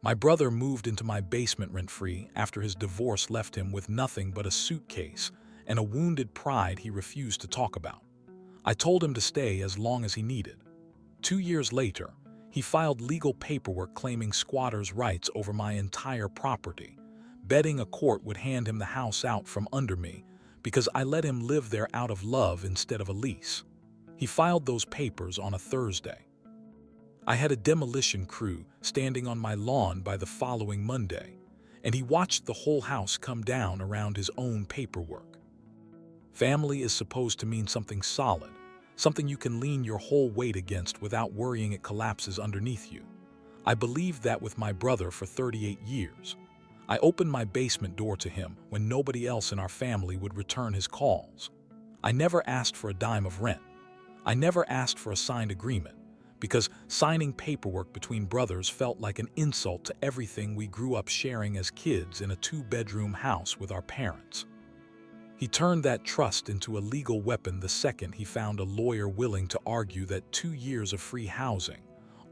My brother moved into my basement rent-free after his divorce left him with nothing but a suitcase and a wounded pride he refused to talk about. I told him to stay as long as he needed. 2 years later, he filed legal paperwork claiming squatters' rights over my entire property, betting a court would hand him the house out from under me because I let him live there out of love instead of a lease. He filed those papers on a Thursday. I had a demolition crew standing on my lawn by the following Monday, and he watched the whole house come down around his own paperwork. Family is supposed to mean something solid, something you can lean your whole weight against without worrying it collapses underneath you. I believed that with my brother for 38 years. I opened my basement door to him when nobody else in our family would return his calls. I never asked for a dime of rent. I never asked for a signed agreement, because signing paperwork between brothers felt like an insult to everything we grew up sharing as kids in a two-bedroom house with our parents. He turned that trust into a legal weapon the second he found a lawyer willing to argue that 2 years of free housing,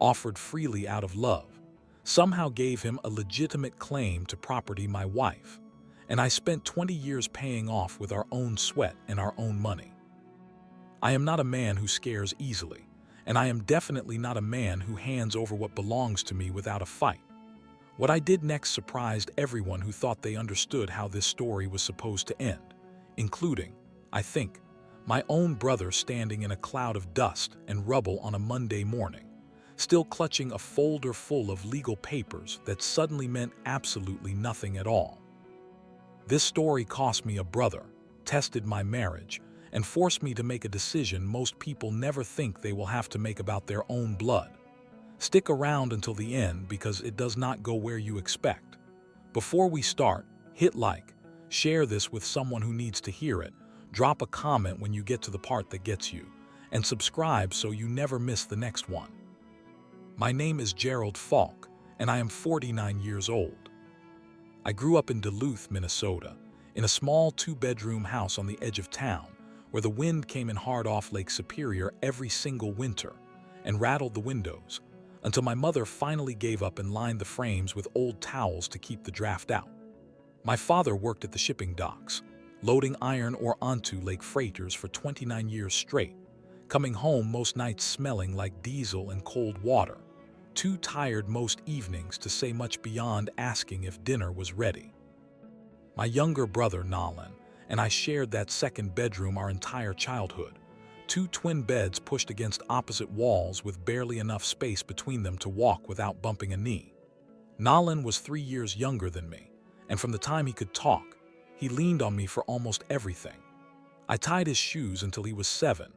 offered freely out of love, somehow gave him a legitimate claim to property my wife, and I spent 20 years paying off with our own sweat and our own money. I am not a man who scares easily, and I am definitely not a man who hands over what belongs to me without a fight. What I did next surprised everyone who thought they understood how this story was supposed to end, including, I think, my own brother standing in a cloud of dust and rubble on a Monday morning, still clutching a folder full of legal papers that suddenly meant absolutely nothing at all. This story cost me a brother, tested my marriage, and forced me to make a decision most people never think they will have to make about their own blood. Stick around until the end because it does not go where you expect. Before we start, hit like, share this with someone who needs to hear it, drop a comment when you get to the part that gets you, and subscribe so you never miss the next one. My name is Gerald Falk, and I am 49 years old. I grew up in Duluth, Minnesota, in a small two-bedroom house on the edge of town, where the wind came in hard off Lake Superior every single winter and rattled the windows, until my mother finally gave up and lined the frames with old towels to keep the draft out. My father worked at the shipping docks, loading iron ore onto lake freighters for 29 years straight, coming home most nights smelling like diesel and cold water, too tired most evenings to say much beyond asking if dinner was ready. My younger brother, Nolan, and I shared that second bedroom our entire childhood, two twin beds pushed against opposite walls with barely enough space between them to walk without bumping a knee. Nolan was 3 years younger than me, and from the time he could talk, he leaned on me for almost everything. I tied his shoes until he was 7,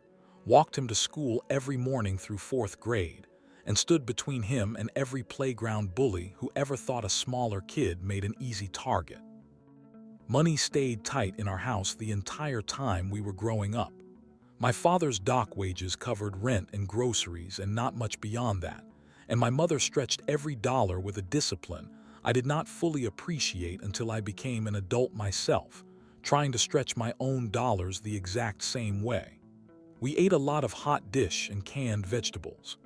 walked him to school every morning through 4th grade, and stood between him and every playground bully who ever thought a smaller kid made an easy target. Money stayed tight in our house the entire time we were growing up. My father's dock wages covered rent and groceries and not much beyond that, and my mother stretched every dollar with a discipline I did not fully appreciate until I became an adult myself, trying to stretch my own dollars the exact same way. We ate a lot of hot dish and canned vegetables.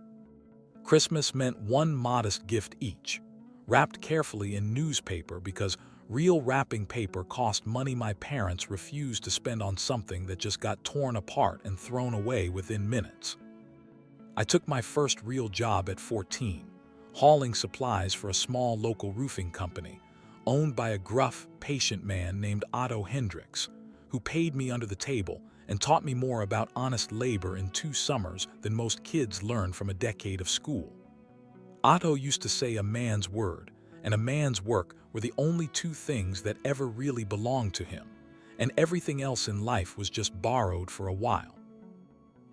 Christmas meant one modest gift each, wrapped carefully in newspaper because real wrapping paper cost money my parents refused to spend on something that just got torn apart and thrown away within minutes. I took my first real job at 14, hauling supplies for a small local roofing company, owned by a gruff, patient man named Otto Hendricks, who paid me under the table and taught me more about honest labor in 2 summers than most kids learn from a decade of school. Otto used to say a man's word and a man's work were the only 2 things that ever really belonged to him, and everything else in life was just borrowed for a while.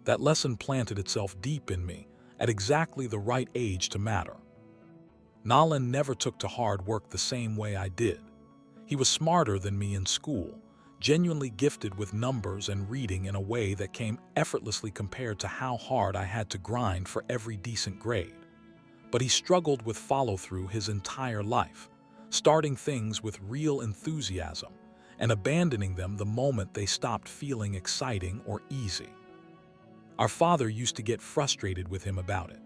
That lesson planted itself deep in me at exactly the right age to matter. Nolan never took to hard work the same way I did. He was smarter than me in school, genuinely gifted with numbers and reading in a way that came effortlessly compared to how hard I had to grind for every decent grade. But he struggled with follow-through his entire life, starting things with real enthusiasm and abandoning them the moment they stopped feeling exciting or easy. Our father used to get frustrated with him about it,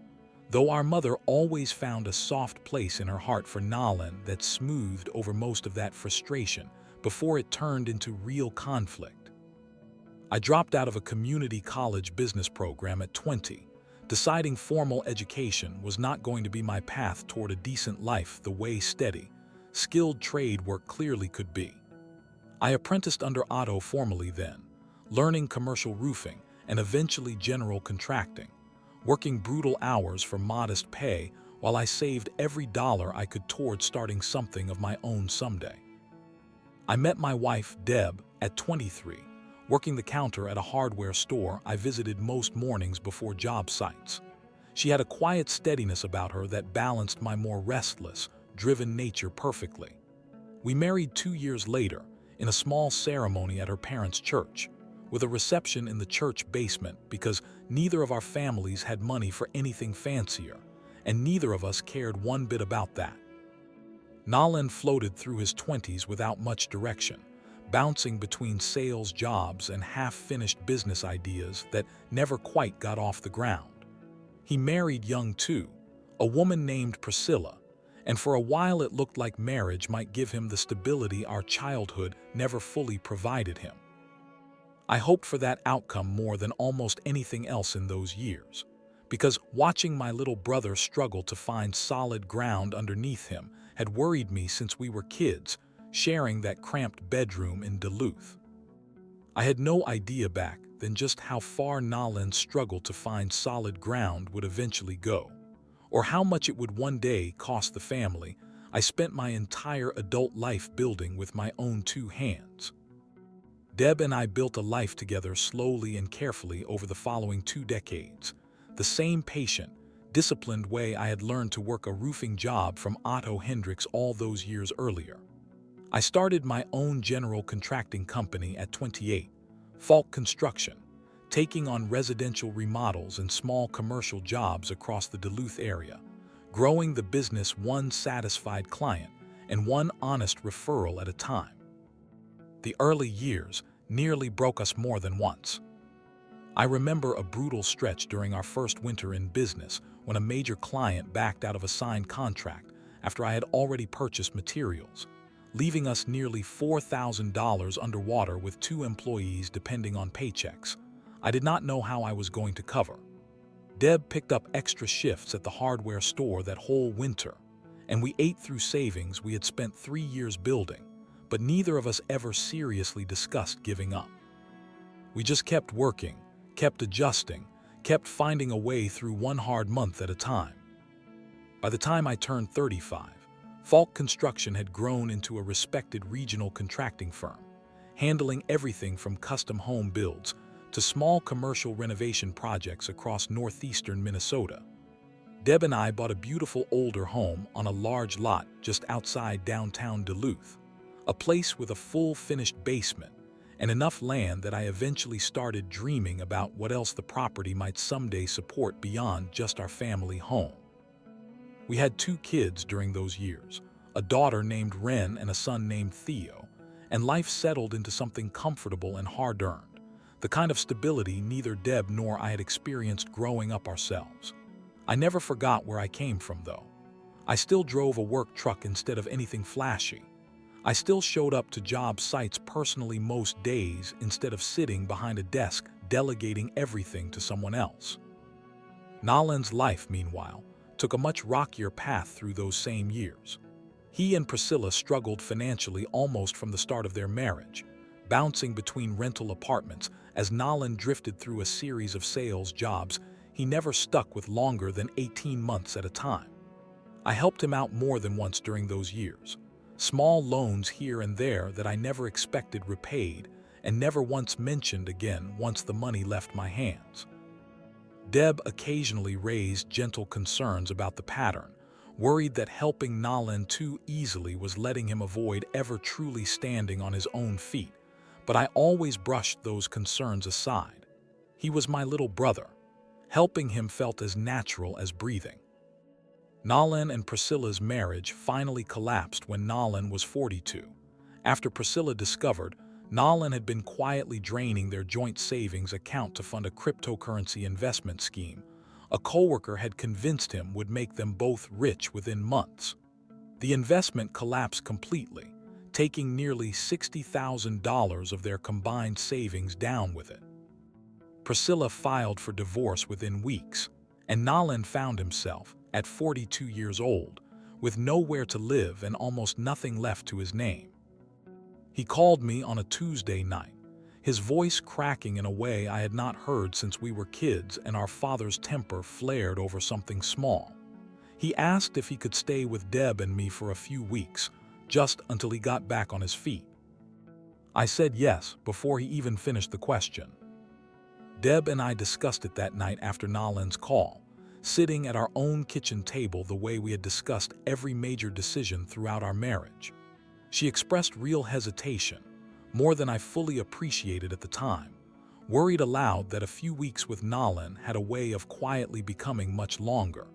though our mother always found a soft place in her heart for Nalan that smoothed over most of that frustration before it turned into real conflict. I dropped out of a community college business program at 20, deciding formal education was not going to be my path toward a decent life the way steady, skilled trade work clearly could be. I apprenticed under Otto formally then, learning commercial roofing and eventually general contracting, working brutal hours for modest pay while I saved every dollar I could toward starting something of my own someday. I met my wife, Deb, at 23, working the counter at a hardware store I visited most mornings before job sites. She had a quiet steadiness about her that balanced my more restless, driven nature perfectly. We married 2 years later, in a small ceremony at her parents' church, with a reception in the church basement because neither of our families had money for anything fancier, and neither of us cared one bit about that. Nalan floated through his 20s without much direction, bouncing between sales jobs and half-finished business ideas that never quite got off the ground. He married young too, a woman named Priscilla, and for a while it looked like marriage might give him the stability our childhood never fully provided him. I hoped for that outcome more than almost anything else in those years, because watching my little brother struggle to find solid ground underneath him had worried me since we were kids, sharing that cramped bedroom in Duluth. I had no idea back then just how far Nalan's struggle to find solid ground would eventually go, or how much it would one day cost the family I spent my entire adult life building with my own 2 hands. Deb and I built a life together slowly and carefully over the following 2 decades, the same patient, disciplined way I had learned to work a roofing job from Otto Hendricks all those years earlier. I started my own general contracting company at 28, Falk Construction, taking on residential remodels and small commercial jobs across the Duluth area, growing the business one satisfied client and one honest referral at a time. The early years nearly broke us more than once. I remember a brutal stretch during our first winter in business when a major client backed out of a signed contract after I had already purchased materials, leaving us nearly $4,000 underwater with 2 employees depending on paychecks. I did not know how I was going to cover. Deb picked up extra shifts at the hardware store that whole winter, and we ate through savings we had spent 3 years building, but neither of us ever seriously discussed giving up. We just kept working, kept adjusting, kept finding a way through one hard month at a time. By the time I turned 35, Falk Construction had grown into a respected regional contracting firm, handling everything from custom home builds to small commercial renovation projects across northeastern Minnesota. Deb and I bought a beautiful older home on a large lot just outside downtown Duluth, a place with a full finished basement and enough land that I eventually started dreaming about what else the property might someday support beyond just our family home. We had 2 kids during those years, a daughter named Wren and a son named Theo, and life settled into something comfortable and hard-earned, the kind of stability neither Deb nor I had experienced growing up ourselves. I never forgot where I came from, though. I still drove a work truck instead of anything flashy. I still showed up to job sites personally most days instead of sitting behind a desk delegating everything to someone else. Nalan's life, meanwhile, took a much rockier path through those same years. He and Priscilla struggled financially almost from the start of their marriage, bouncing between rental apartments as Nalan drifted through a series of sales jobs he never stuck with longer than 18 months at a time. I helped him out more than once during those years, small loans here and there that I never expected repaid and never once mentioned again once the money left my hands. Deb occasionally raised gentle concerns about the pattern, worried that helping Nalan too easily was letting him avoid ever truly standing on his own feet, but I always brushed those concerns aside. He was my little brother. Helping him felt as natural as breathing. Nalan and Priscilla's marriage finally collapsed when Nalan was 42. After Priscilla discovered Nalan had been quietly draining their joint savings account to fund a cryptocurrency investment scheme, A coworker had convinced him would make them both rich within months. The investment collapsed completely, taking nearly $60,000 of their combined savings down with it. Priscilla filed for divorce within weeks, and Nalan found himself, at 42 years old, with nowhere to live and almost nothing left to his name. He called me on a Tuesday night, his voice cracking in a way I had not heard since we were kids and our father's temper flared over something small. He asked if he could stay with Deb and me for a few weeks, just until he got back on his feet. I said yes before he even finished the question. Deb and I discussed it that night after Nalan's call, sitting at our own kitchen table the way we had discussed every major decision throughout our marriage. She expressed real hesitation, more than I fully appreciated at the time, worried aloud that a few weeks with Nalan had a way of quietly becoming much longer,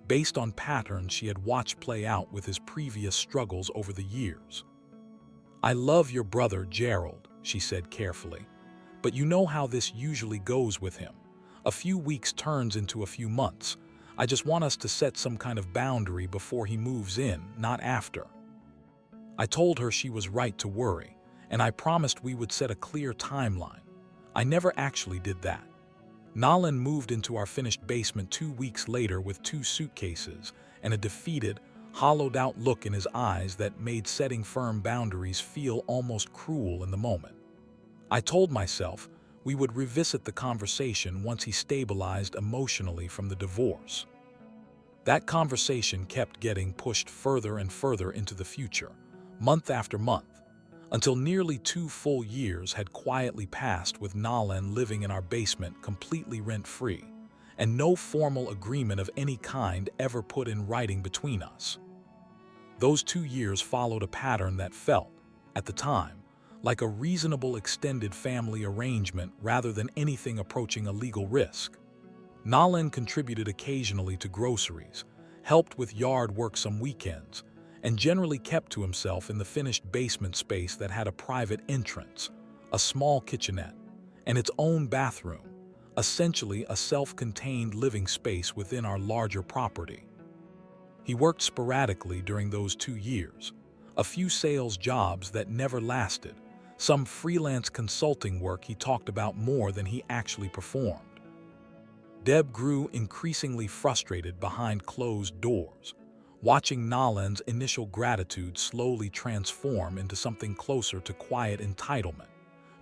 based on patterns she had watched play out with his previous struggles over the years. "I love your brother, Gerald," she said carefully, "but you know how this usually goes with him. A few weeks turns into a few months. I just want us to set some kind of boundary before he moves in, not after." I told her she was right to worry, and I promised we would set a clear timeline. I never actually did that. Nalan moved into our finished basement 2 weeks later with 2 suitcases and a defeated, hollowed-out look in his eyes that made setting firm boundaries feel almost cruel in the moment. I told myself we would revisit the conversation once he stabilized emotionally from the divorce. That conversation kept getting pushed further and further into the future, month after month, until nearly 2 full years had quietly passed with Nalan living in our basement completely rent-free, and no formal agreement of any kind ever put in writing between us. Those 2 years followed a pattern that felt, at the time, like a reasonable extended family arrangement rather than anything approaching a legal risk. Nalan contributed occasionally to groceries, helped with yard work some weekends, and generally kept to himself in the finished basement space that had a private entrance, a small kitchenette, and its own bathroom, essentially a self-contained living space within our larger property. He worked sporadically during those 2 years, a few sales jobs that never lasted, some freelance consulting work he talked about more than he actually performed. Deb grew increasingly frustrated behind closed doors, watching Nalan's initial gratitude slowly transform into something closer to quiet entitlement,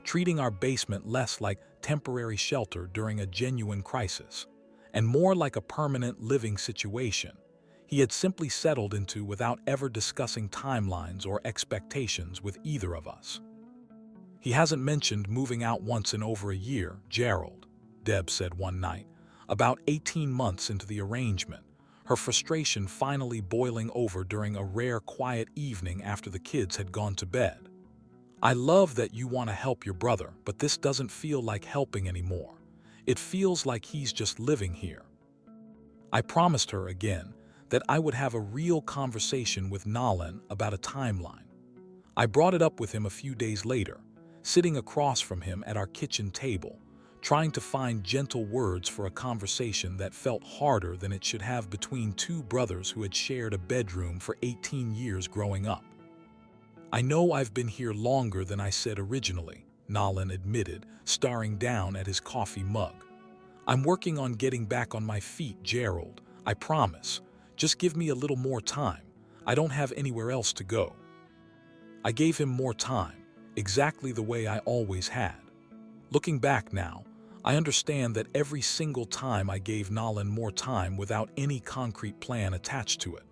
treating our basement less like temporary shelter during a genuine crisis, and more like a permanent living situation he had simply settled into without ever discussing timelines or expectations with either of us. "He hasn't mentioned moving out once in over a year, Gerald," Deb said one night, about 18 months into the arrangement, her frustration finally boiling over during a rare quiet evening after the kids had gone to bed. "I love that you want to help your brother, but this doesn't feel like helping anymore. It feels like he's just living here." I promised her again that I would have a real conversation with Nalan about a timeline. I brought it up with him a few days later, sitting across from him at our kitchen table, trying to find gentle words for a conversation that felt harder than it should have between 2 brothers who had shared a bedroom for 18 years growing up. "I know I've been here longer than I said originally," Nalan admitted, staring down at his coffee mug. "I'm working on getting back on my feet, Gerald. I promise. Just give me a little more time. I don't have anywhere else to go." I gave him more time, exactly the way I always had. Looking back now, I understand that every single time I gave Nalan more time without any concrete plan attached to it,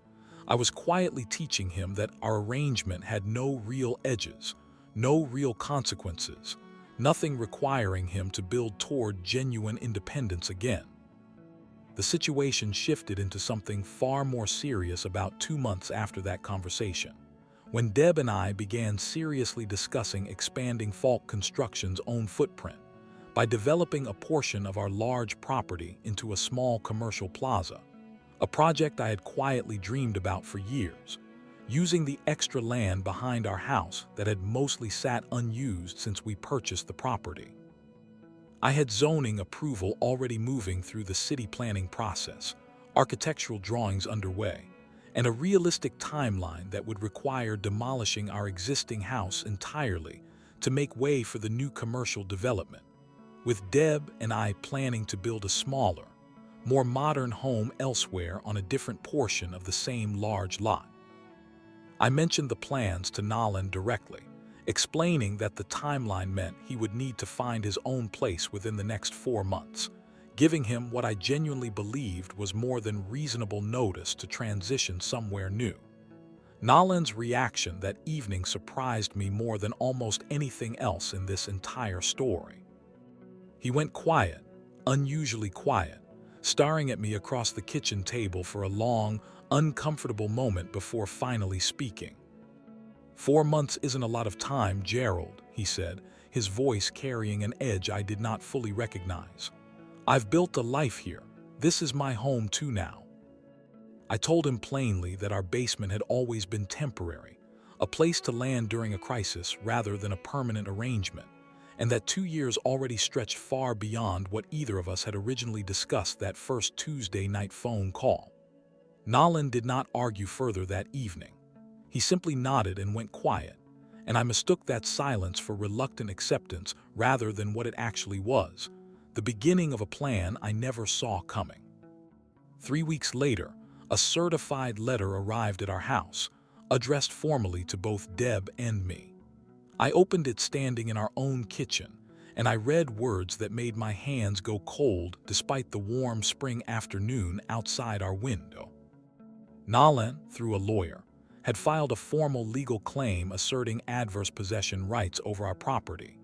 I was quietly teaching him that our arrangement had no real edges, no real consequences, nothing requiring him to build toward genuine independence again. The situation shifted into something far more serious about 2 months after that conversation, when Deb and I began seriously discussing expanding Falk Construction's own footprint by developing a portion of our large property into a small commercial plaza, a project I had quietly dreamed about for years, using the extra land behind our house that had mostly sat unused since we purchased the property. I had zoning approval already moving through the city planning process, architectural drawings underway, and a realistic timeline that would require demolishing our existing house entirely to make way for the new commercial development, with Deb and I planning to build a smaller, more modern home elsewhere on a different portion of the same large lot. I mentioned the plans to Nolan directly, explaining that the timeline meant he would need to find his own place within the next 4 months, giving him what I genuinely believed was more than reasonable notice to transition somewhere new. Nolan's reaction that evening surprised me more than almost anything else in this entire story. He went quiet, unusually quiet, staring at me across the kitchen table for a long, uncomfortable moment before finally speaking. 4 months isn't a lot of time, Gerald, he said, his voice carrying an edge I did not fully recognize. I've built a life here. This is my home too now. I told him plainly that our basement had always been temporary, a place to land during a crisis rather than a permanent arrangement, and that 2 years already stretched far beyond what either of us had originally discussed that first Tuesday night phone call. Nolan did not argue further that evening. He simply nodded and went quiet, and I mistook that silence for reluctant acceptance rather than what it actually was, the beginning of a plan I never saw coming. 3 weeks later, a certified letter arrived at our house, addressed formally to both Deb and me. I opened it standing in our own kitchen, and I read words that made my hands go cold despite the warm spring afternoon outside our window. Nolan, through a lawyer, had filed a formal legal claim asserting adverse possession rights over our property,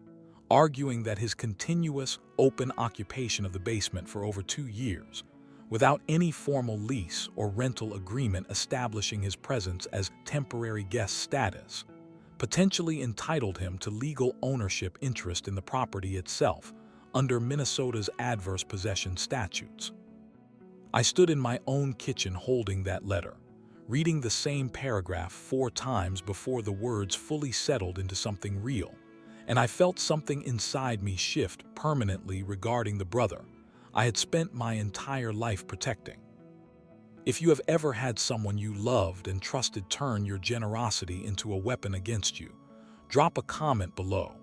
arguing that his continuous, open occupation of the basement for over 2 years, without any formal lease or rental agreement establishing his presence as temporary guest status, potentially entitled him to legal ownership interest in the property itself under Minnesota's adverse possession statutes. I stood in my own kitchen holding that letter, reading the same paragraph 4 times before the words fully settled into something real, and I felt something inside me shift permanently regarding the brother I had spent my entire life protecting. If you have ever had someone you loved and trusted turn your generosity into a weapon against you, drop a comment below,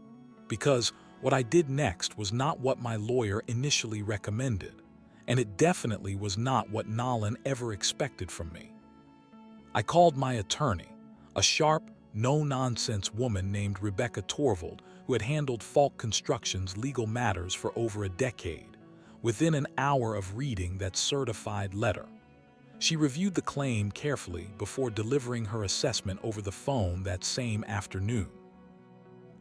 because what I did next was not what my lawyer initially recommended, and it definitely was not what Nolan ever expected from me. I called my attorney, a sharp, no-nonsense woman named Rebecca Torvald who had handled Falk Construction's legal matters for over a decade, within an hour of reading that certified letter. She reviewed the claim carefully before delivering her assessment over the phone that same afternoon.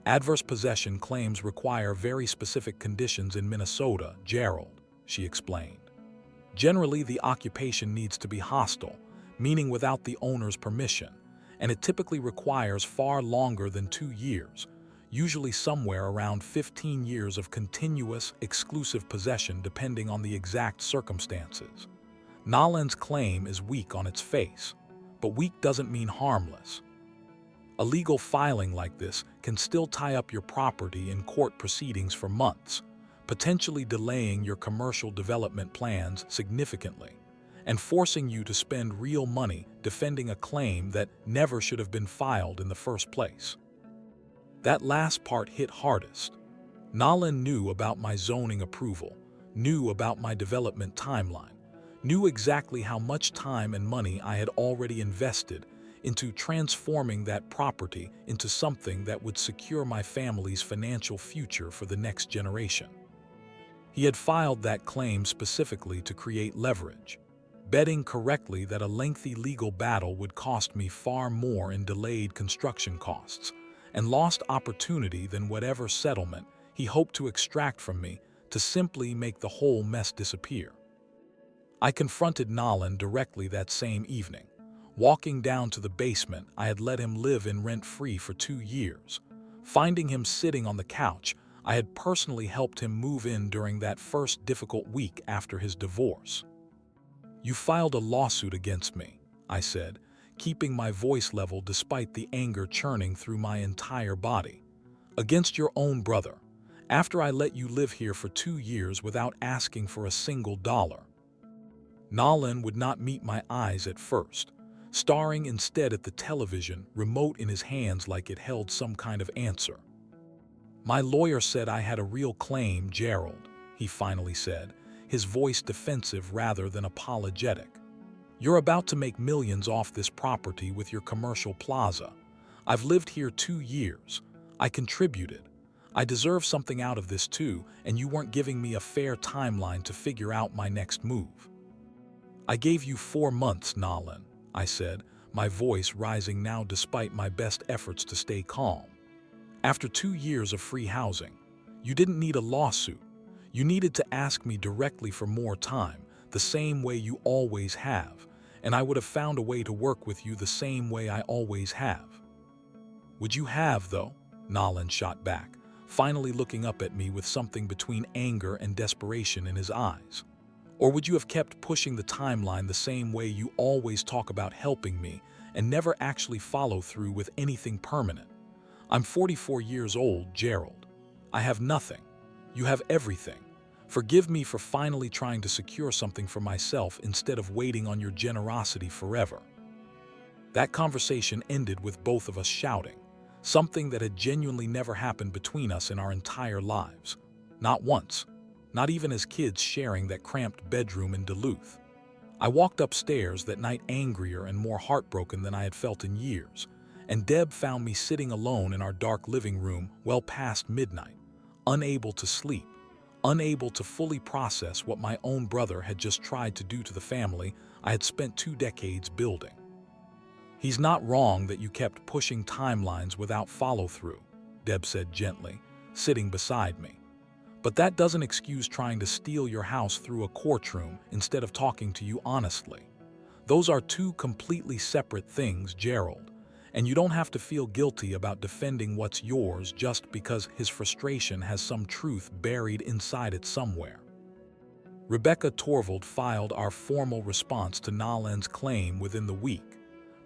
Adverse possession claims require very specific conditions in Minnesota, Gerald, she explained. Generally, the occupation needs to be hostile, meaning without the owner's permission, and it typically requires far longer than 2 years, usually somewhere around 15 years of continuous, exclusive possession depending on the exact circumstances. Nolan's claim is weak on its face, but weak doesn't mean harmless. A legal filing like this can still tie up your property in court proceedings for months, potentially delaying your commercial development plans significantly, and forcing you to spend real money defending a claim that never should have been filed in the first place. That last part hit hardest. Nolan knew about my zoning approval, knew about my development timeline, knew exactly how much time and money I had already invested into transforming that property into something that would secure my family's financial future for the next generation. He had filed that claim specifically to create leverage, betting correctly that a lengthy legal battle would cost me far more in delayed construction costs and lost opportunity than whatever settlement he hoped to extract from me to simply make the whole mess disappear. I confronted Nolan directly that same evening, walking down to the basement I had let him live in rent-free for 2 years. Finding him sitting on the couch I had personally helped him move in during that first difficult week after his divorce. "You filed a lawsuit against me," I said, keeping my voice level despite the anger churning through my entire body. "Against your own brother, After I let you live here for 2 years without asking for a single dollar. Nalan would not meet my eyes at first, staring instead at the television remote in his hands like it held some kind of answer. My lawyer said I had a real claim, Gerald, he finally said, his voice defensive rather than apologetic. You're about to make millions off this property with your commercial plaza. I've lived here 2 years. I contributed. I deserve something out of this too, and you weren't giving me a fair timeline to figure out my next move. I gave you 4 months, Nalan, I said, my voice rising now despite my best efforts to stay calm. After 2 years of free housing, you didn't need a lawsuit. You needed to ask me directly for more time, the same way you always have, and I would have found a way to work with you the same way I always have. Would you have, though? Nalan shot back, finally looking up at me with something between anger and desperation in his eyes. Or would you have kept pushing the timeline the same way you always talk about helping me and never actually follow through with anything permanent? I'm 44 years old, Gerald. I have nothing. You have everything. Forgive me for finally trying to secure something for myself instead of waiting on your generosity forever. That conversation ended with both of us shouting, something that had genuinely never happened between us in our entire lives. Not once. Not even as kids sharing that cramped bedroom in Duluth. I walked upstairs that night angrier and more heartbroken than I had felt in years, and Deb found me sitting alone in our dark living room well past midnight, unable to sleep, unable to fully process what my own brother had just tried to do to the family I had spent 2 decades building. He's not wrong that you kept pushing timelines without follow-through, Deb said gently, sitting beside me. But that doesn't excuse trying to steal your house through a courtroom instead of talking to you honestly. Those are 2 completely separate things, Gerald, and you don't have to feel guilty about defending what's yours just because his frustration has some truth buried inside it somewhere. Rebecca Torvald filed our formal response to Nalan's claim within the week,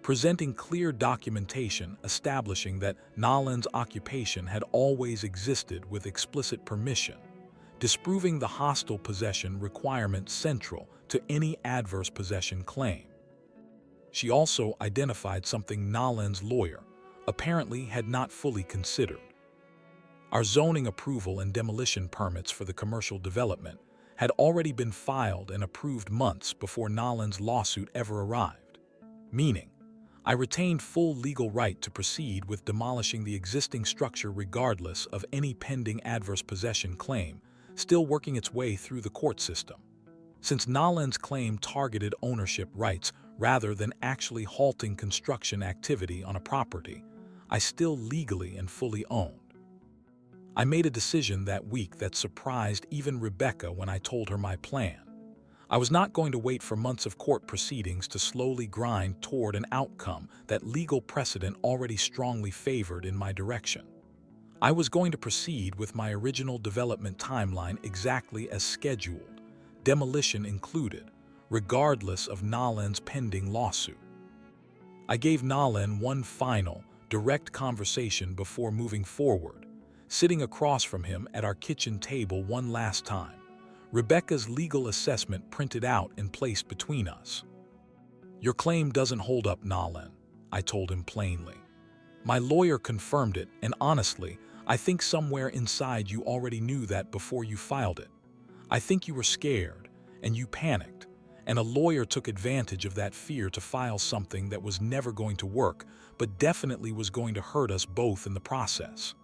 presenting clear documentation establishing that Nalan's occupation had always existed with explicit permission, disproving the hostile possession requirement central to any adverse possession claim. She also identified something Nalan's lawyer apparently had not fully considered. Our zoning approval and demolition permits for the commercial development had already been filed and approved months before Nalan's lawsuit ever arrived, meaning I retained full legal right to proceed with demolishing the existing structure regardless of any pending adverse possession claim still working its way through the court system. Since Nalan's claim targeted ownership rights rather than actually halting construction activity on a property I still legally and fully owned. I made a decision that week that surprised even Rebecca when I told her my plan. I was not going to wait for months of court proceedings to slowly grind toward an outcome that legal precedent already strongly favored in my direction. I was going to proceed with my original development timeline exactly as scheduled, demolition included, regardless of Nalan's pending lawsuit. I gave Nalan one final, direct conversation before moving forward, sitting across from him at our kitchen table one last time, Rebecca's legal assessment printed out and placed between us. Your claim doesn't hold up, Nalan, I told him plainly. My lawyer confirmed it, and honestly, I think somewhere inside you already knew that before you filed it. I think you were scared, and you panicked, and a lawyer took advantage of that fear to file something that was never going to work, but definitely was going to hurt us both in the process.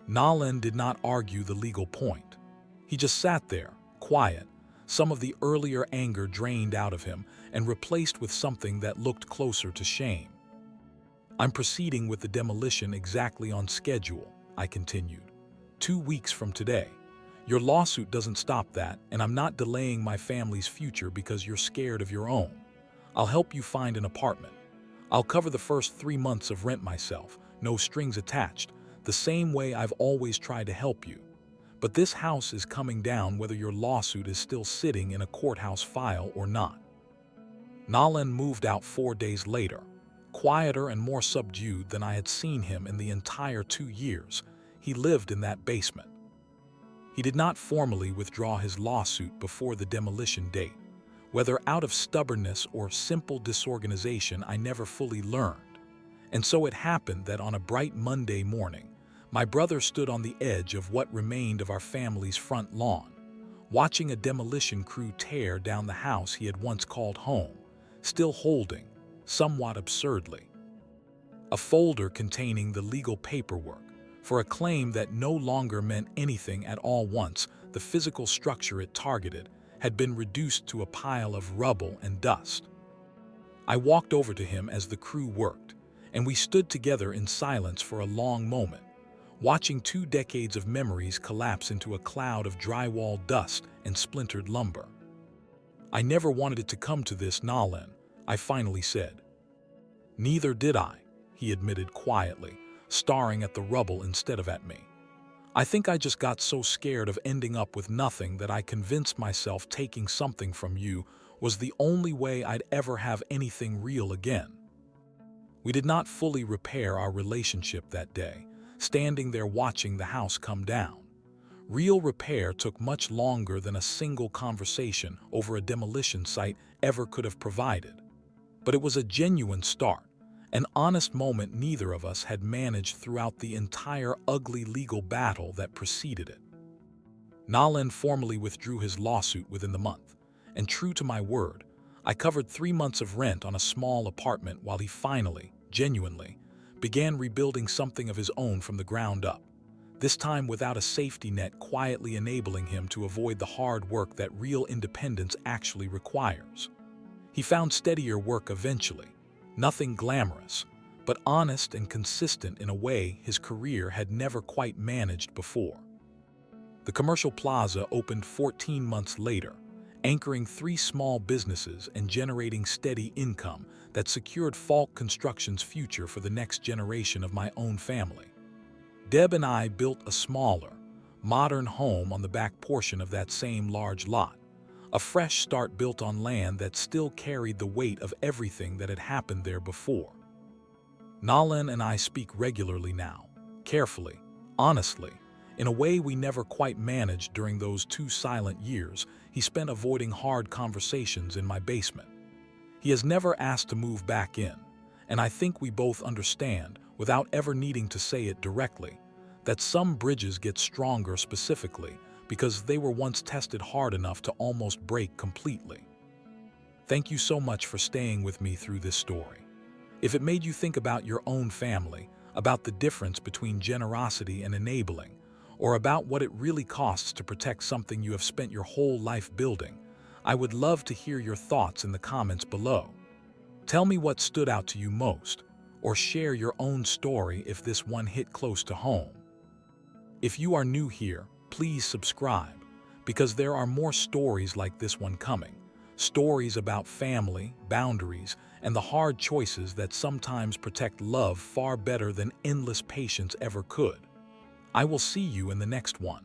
Nalan did not argue the legal point. He just sat there, quiet, some of the earlier anger drained out of him and replaced with something that looked closer to shame. I'm proceeding with the demolition exactly on schedule, I continued. 2 weeks from today. Your lawsuit doesn't stop that, and I'm not delaying my family's future because you're scared of your own. I'll help you find an apartment. I'll cover the first 3 months of rent myself, no strings attached, the same way I've always tried to help you. But this house is coming down whether your lawsuit is still sitting in a courthouse file or not. Nalan moved out 4 days later, quieter and more subdued than I had seen him in the entire 2 years he lived in that basement. He did not formally withdraw his lawsuit before the demolition date. Whether out of stubbornness or simple disorganization, I never fully learned. And so it happened that on a bright Monday morning, my brother stood on the edge of what remained of our family's front lawn, watching a demolition crew tear down the house he had once called home, still holding, somewhat absurdly, a folder containing the legal paperwork for a claim that no longer meant anything at all. Once the physical structure it targeted had been reduced to a pile of rubble and dust. I walked over to him as the crew worked, and we stood together in silence for a long moment, watching 2 decades of memories collapse into a cloud of drywall dust and splintered lumber. "I never wanted it to come to this, Nalan," I finally said. "Neither did I," he admitted quietly, staring at the rubble instead of at me. "I think I just got so scared of ending up with nothing that I convinced myself taking something from you was the only way I'd ever have anything real again." We did not fully repair our relationship that day, standing there watching the house come down. Real repair took much longer than a single conversation over a demolition site ever could have provided. But it was a genuine start, an honest moment neither of us had managed throughout the entire ugly legal battle that preceded it. Nalan formally withdrew his lawsuit within the month, and true to my word, I covered 3 months of rent on a small apartment while he finally, genuinely, began rebuilding something of his own from the ground up, this time without a safety net quietly enabling him to avoid the hard work that real independence actually requires. He found steadier work eventually, nothing glamorous, but honest and consistent in a way his career had never quite managed before. The commercial Plaza opened 14 months later, anchoring 3 small businesses and generating steady income that secured Falk Construction's future for the next generation of my own family. Deb and I built a smaller, modern home on the back portion of that same large lot, a fresh start built on land that still carried the weight of everything that had happened there before. Nalan and I speak regularly now, carefully, honestly, in a way we never quite managed during those 2 silent years he spent avoiding hard conversations in my basement. He has never asked to move back in, and I think we both understand, without ever needing to say it directly, that some bridges get stronger specifically because they were once tested hard enough to almost break completely. Thank you so much for staying with me through this story. If it made you think about your own family, about the difference between generosity and enabling, or about what it really costs to protect something you have spent your whole life building, I would love to hear your thoughts in the comments below. Tell me what stood out to you most, or share your own story if this one hit close to home. If you are new here, please subscribe, because there are more stories like this one coming. Stories about family, boundaries, and the hard choices that sometimes protect love far better than endless patience ever could. I will see you in the next one.